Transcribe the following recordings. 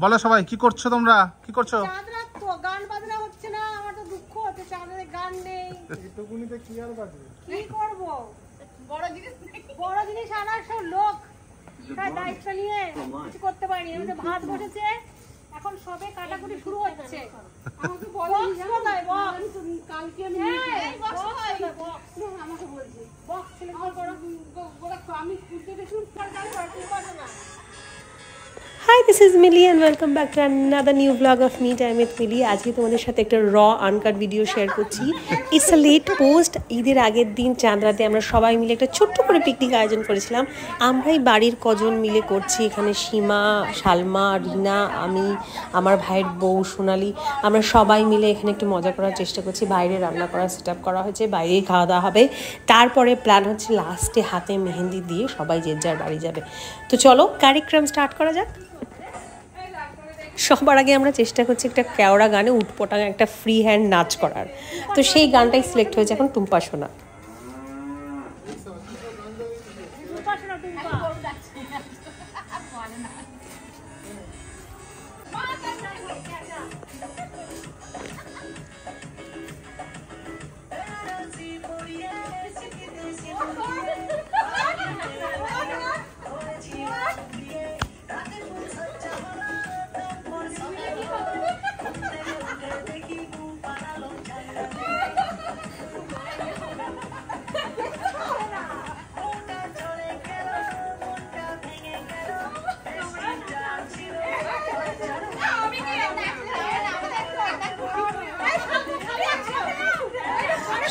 বলো সবাই কি করছো তোমরা? কি করছো? চাঁদ রাত তো গান বাজনা হচ্ছে না, আমার তো দুঃখ হচ্ছে, চাঁদের গান নেই। এটুকুনিতে কি আর বাজবে? কি করব? বড় জিনিস আনার সব লোক তার দায়িত্ব নিয়ে কিছু করতে পারিনি। আমি তো ভাত বসেছে, এখন সবে কাটাকুটি শুরু হচ্ছে। আমাকে বলো না বক্স কালকে আমি আমাকে বলছি বক্স ছেলে করো আমি খুঁজতে দেখুন সরকারি করতে না। Hi, this is Millie and welcome back to another new vlog of Me Time with Millie. আজকে তোমাদের সাথে একটা র আনকাট ভিডিও শেয়ার করছি। It's a late post. ঈদের আগের দিন চাঁদ রাতে আমরা সবাই মিলে একটা ছোট্ট করে পিকনিক আয়োজন করেছিলাম। আমরাই বাড়ির কজন মিলে করছি, এখানে সীমা, সালমা, রিনা, আমি, আমার ভাইয়ের বউ সোনালি, আমরা সবাই মিলে এখানে একটু মজা করার চেষ্টা করছি। বাইরে রান্না করার সেট আপ করা হয়েছে, বাইরেই খাওয়া দাওয়া হবে। তারপরে প্ল্যান হচ্ছে লাস্টে হাতে মেহেন্দি দিয়ে সবাই যে যার বাড়ি যাবে। তো চলো কার্যক্রম স্টার্ট করা যাক। সবার আগে আমরা চেষ্টা করছি একটা কেওড়া গানে উটপটাং একটা ফ্রি হ্যান্ড নাচ করার। তো সেই গানটাই সিলেক্ট হয়েছে এখন টুম্পা সোনা।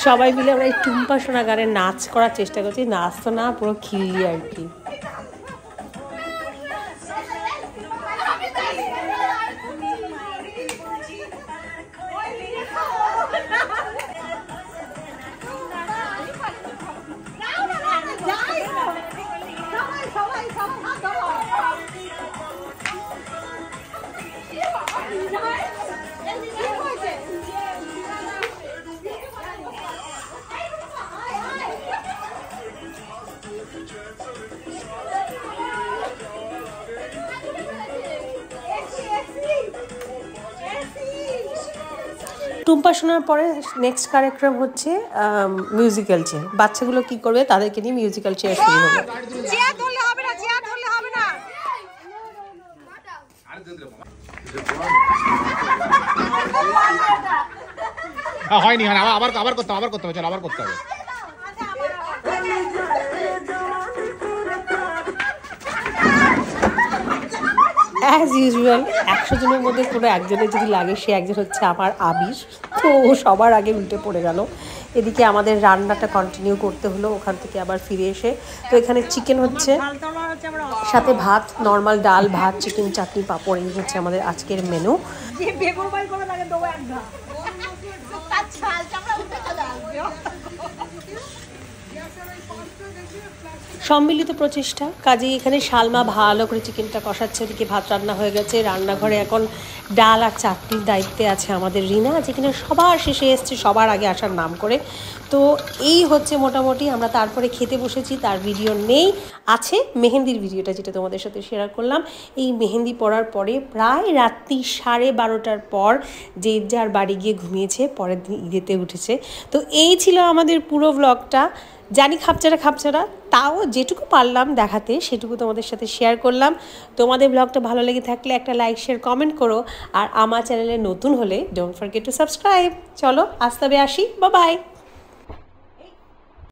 সবাই মিলে আমরা এই টুম্পা সোনা গানে নাচ করার চেষ্টা করছি। নাচ তো না, পুরো খিল্লি আর কি। টুম্পা শোনার পরে নেক্সট কার্যক্রম হচ্ছে মিউজিক্যাল চেয়ার। বাচ্চাগুলো কি করবে, তাদেরকে নিয়ে মিউজিক্যাল চেয়ার শুরু হবে। চেয়ার ধরলে হবে না, চেয়ার ধরলে হবে না। হয়নি আবার আবার করতে হবে, চলো আবার করতে হবে। অ্যাজ ইউজুয়াল 100 জনের মধ্যে কোনো একজনের যদি লাগে, সে একজন হচ্ছে আমার আবির। তো ও সবার আগে উল্টে পড়ে গেল। এদিকে আমাদের রান্নাটা কন্টিনিউ করতে হলো ওখান থেকে আবার ফিরে এসে। তো এখানে চিকেন হচ্ছে, সাথে ভাত, নর্মাল ডাল ভাত, চিকেন, চাটনি, পাঁপড়, এই হচ্ছে আমাদের আজকের মেনু। সম্মিলিত প্রচেষ্টা কাজেই এখানে সালমা ভালো করে চিকেনটা কষাচ্ছে, এদিকে ভাত রান্না হয়ে গেছে। রান্নাঘরে এখন ডাল আর চাটনির দায়িত্বে আছে আমাদের রিনা, যেখানে সবার শেষে এসছে সবার আগে আসার নাম করে। তো এই হচ্ছে মোটামুটি, আমরা তারপরে খেতে বসেছি। তার ভিডিও নেই, আছে মেহেন্দির ভিডিওটা যেটা তোমাদের সাথে শেয়ার করলাম। এই মেহেন্দি পড়ার পরে প্রায় রাত্রি 12:30টার পর যে যার বাড়ি গিয়ে ঘুমিয়েছে, পরের দিন ঈদেতে উঠেছে। তো এই ছিল আমাদের পুরো ব্লগটা। জানি খাপছাড়া, তাও যেটুকু পারলাম দেখাতে সেটুকু তোমাদের সাথে শেয়ার করলাম। তোমাদের ব্লগটা ভালো লেগে থাকলে একটা লাইক, শেয়ার, কমেন্ট করো। আর আমার চ্যানেলে নতুন হলে ডোন্ট ফরগেট টু সাবস্ক্রাইব। চলো আজ তবে আসি, বাই বাই।